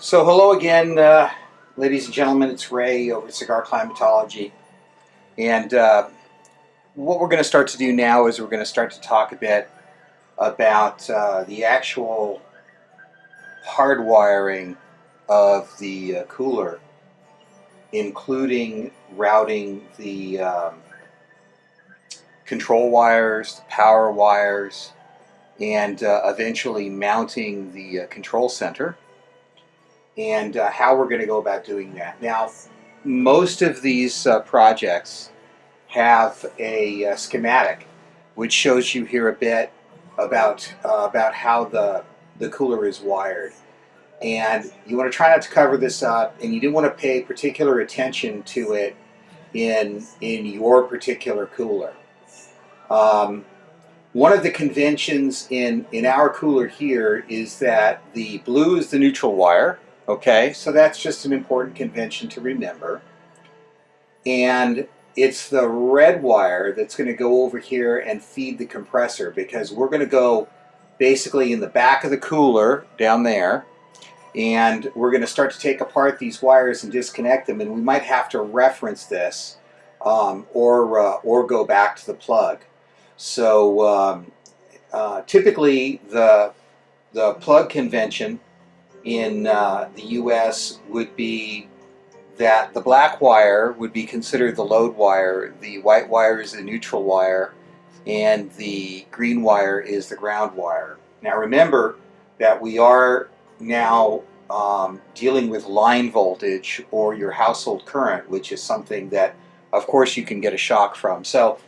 So hello again, ladies and gentlemen, it's Ray over at CigarClimatology. And what we're going to start to do now is we're going to start to talk a bit about the actual hardwiring of the cooler, including routing the control wires, the power wires, and eventually mounting the control center, and how we're going to go about doing that. Now, most of these projects have a schematic which shows you here a bit about how the cooler is wired. And you want to try not to cover this up, and you do want to pay particular attention to it in your particular cooler. One of the conventions in our cooler here is that the blue is the neutral wire. Okay, so that's just an important convention to remember. And it's the red wire that's going to go over here and feed the compressor, because we're going to go basically in the back of the cooler down there, and we're going to start to take apart these wires and disconnect them, and we might have to reference this or go back to the plug. So typically the plug convention in the US would be that the black wire would be considered the load wire, the white wire is the neutral wire, and the green wire is the ground wire. Now remember that we are now dealing with line voltage or your household current, which is something that of course you can get a shock from. So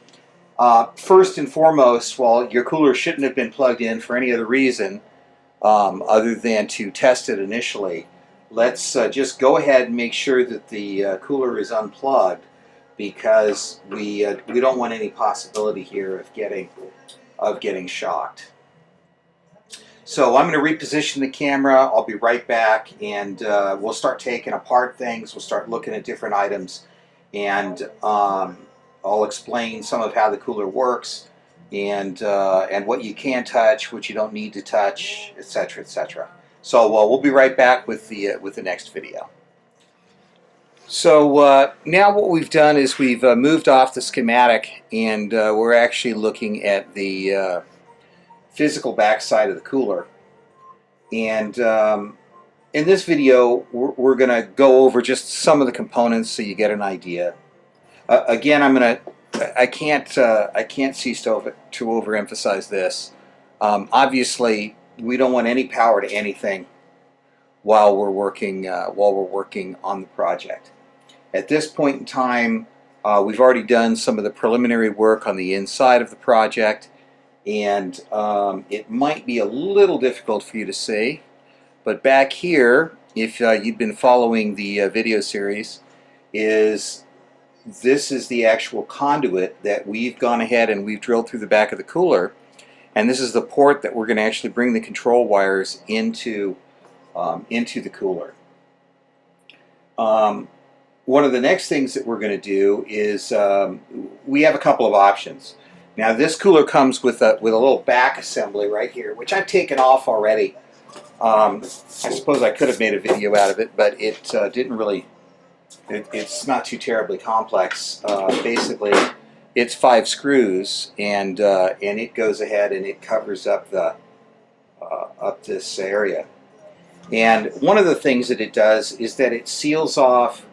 first and foremost, while your cooler shouldn't have been plugged in for any other reason other than to test it initially, let's just go ahead and make sure that the cooler is unplugged, because we don't want any possibility here of getting shocked. So I'm going to reposition the camera. I'll be right back, and we'll start taking apart things. We'll start looking at different items, and I'll explain some of how the cooler works, and what you can touch, what you don't need to touch, etc., etc. So we'll be right back with the next video. So now what we've done is we've moved off the schematic, and we're actually looking at the physical backside of the cooler. And in this video, we're going to go over just some of the components so you get an idea. Again, I can't cease to overemphasize this. Obviously, we don't want any power to anything while we're working on the project. At this point in time, we've already done some of the preliminary work on the inside of the project, and it might be a little difficult for you to see, but back here, if you've been following the video series, this is the actual conduit that we've gone ahead and we've drilled through the back of the cooler, and this is the port that we're going to actually bring the control wires into the cooler. One of the next things that we're going to do is we have a couple of options. Now this cooler comes with a little back assembly right here, which I've taken off already. I suppose I could have made a video out of it, but it didn't really. It's not too terribly complex. Basically, it's 5 screws, and it goes ahead and it covers up this area. And one of the things that it does is that it seals off.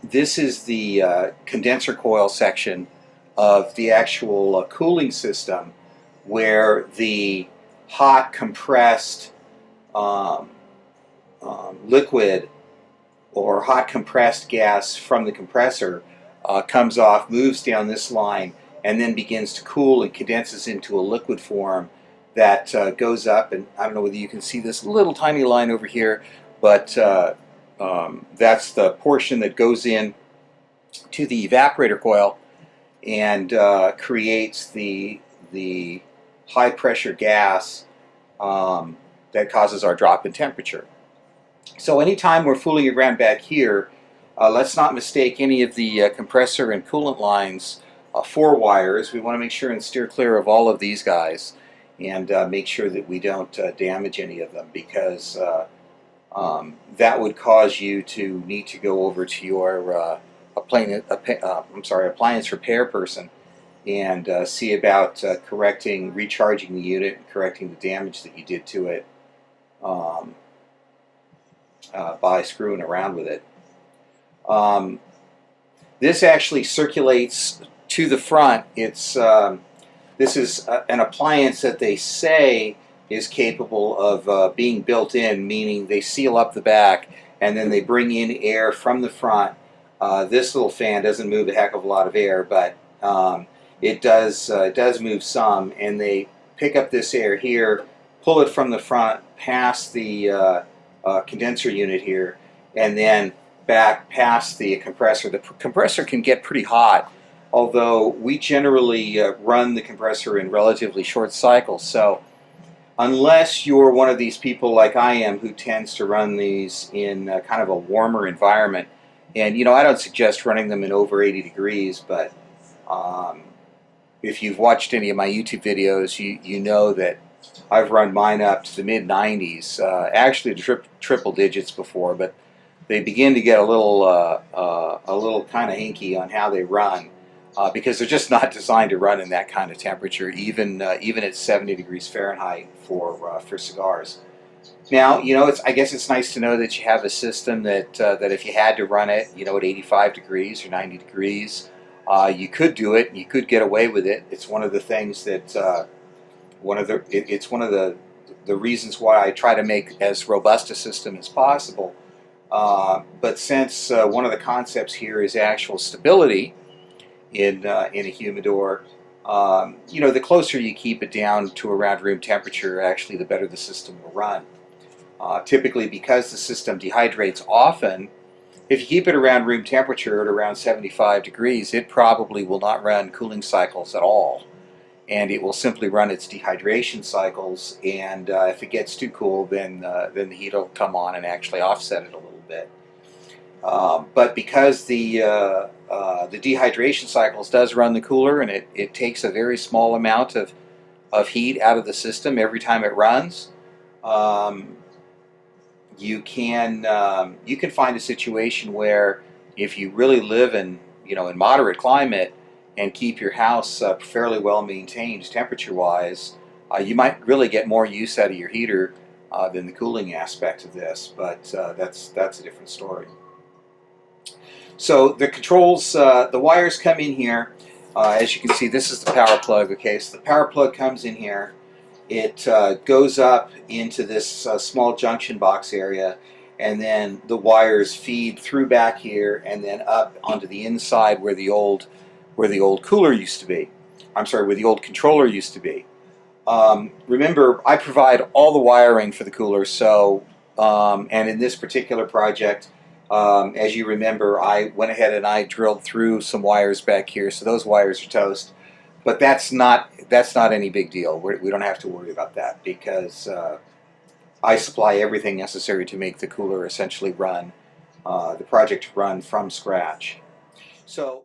This is the condenser coil section of the actual cooling system, where the hot compressed liquid or hot compressed gas from the compressor comes off, moves down this line, and then begins to cool and condenses into a liquid form that goes up. And I don't know whether you can see this little tiny line over here, but that's the portion that goes in to the evaporator coil and creates the high pressure gas that causes our drop in temperature. So anytime we're fooling around back here, let's not mistake any of the compressor and coolant lines for wires. We want to make sure and steer clear of all of these guys. and make sure that we don't damage any of them, because that would cause you to need to go over to your appliance repair person and see about recharging the unit and correcting the damage that you did to it um, by screwing around with it. This actually circulates to the front. This is an appliance that they say is capable of being built in, meaning they seal up the back and then they bring in air from the front. This little fan doesn't move a heck of a lot of air, but it does move some, and they pick up this air here, pull it from the front past the condenser unit here, and then back past the compressor. The compressor can get pretty hot, although we generally run the compressor in relatively short cycles. So unless you're one of these people like I am who tends to run these in kind of a warmer environment, and I don't suggest running them in over 80 degrees, but if you've watched any of my YouTube videos, you know that I've run mine up to the mid-90s, actually to triple digits before, but they begin to get a little kind of hinky on how they run, because they're just not designed to run in that kind of temperature, even at 70 degrees Fahrenheit for cigars. Now, I guess it's nice to know that you have a system that if you had to run it, at 85 degrees or 90 degrees, you could do it. You could get away with it. It's one of the things that it's one of the reasons why I try to make as robust a system as possible. But since one of the concepts here is actual stability in a humidor, the closer you keep it down to around room temperature, actually, the better the system will run. Typically, because the system dehydrates often, if you keep it around room temperature at around 75 degrees, it probably will not run cooling cycles at all. And it will simply run its dehydration cycles, and if it gets too cool, then the heat will come on and actually offset it a little bit. But because the dehydration cycles does run the cooler, and it takes a very small amount of heat out of the system every time it runs, you can find a situation where, if you really live in moderate climate and keep your house fairly well maintained temperature-wise, you might really get more use out of your heater than the cooling aspect of this. But that's a different story. So the controls, the wires come in here. As you can see, this is the power plug. Okay, so the power plug comes in here. It goes up into this small junction box area, and then the wires feed through back here and then up onto the inside where the old cooler used to be. I'm sorry, where the old controller used to be. Remember, I provide all the wiring for the cooler, so and in this particular project, as you remember, I went ahead and I drilled through some wires back here, so those wires are toast. But that's not any big deal. We don't have to worry about that, because I supply everything necessary to make the cooler essentially run, the project run from scratch. So